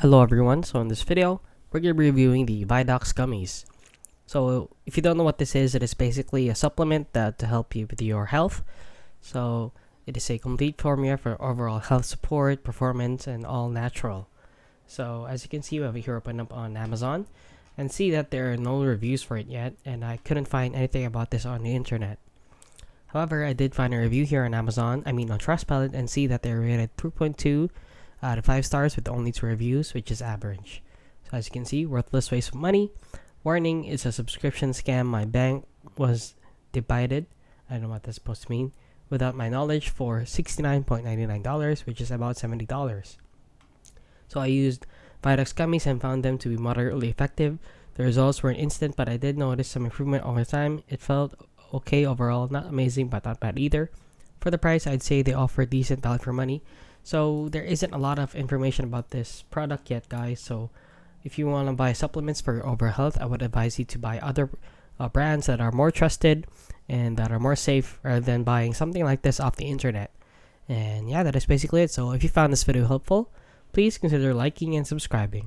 Hello everyone, so in this video, we're going to be reviewing the Vydox Gummies. So if you don't know what this is, it is basically a supplement that to help you with your health. So it is a complete formula for overall health support, performance, and all natural. So as you can see, we have it here open up on Amazon and see that there are no reviews for it yet, and I couldn't find anything about this on the internet. However, I did find a review here on Amazon, on Trustpilot, and see that they're rated 3.2 out of 5 stars with only 2 reviews, which is average. So as you can see, worthless waste of money. Warning, it's a subscription scam. My bank was debited, I don't know what that's supposed to mean, without my knowledge for $69.99, which is about $70. So I used Vydox Gummies and found them to be moderately effective. The results weren't instant, but I did notice some improvement over time. It felt okay overall, not amazing but not bad either. For the price, I'd say they offer decent value for money. So there isn't a lot of information about this product yet, guys. So if you want to buy supplements for your overall health, I would advise you to buy other brands that are more trusted and that are more safe rather than buying something like this off the internet. And yeah, that is basically it. So if you found this video helpful, please consider liking and subscribing.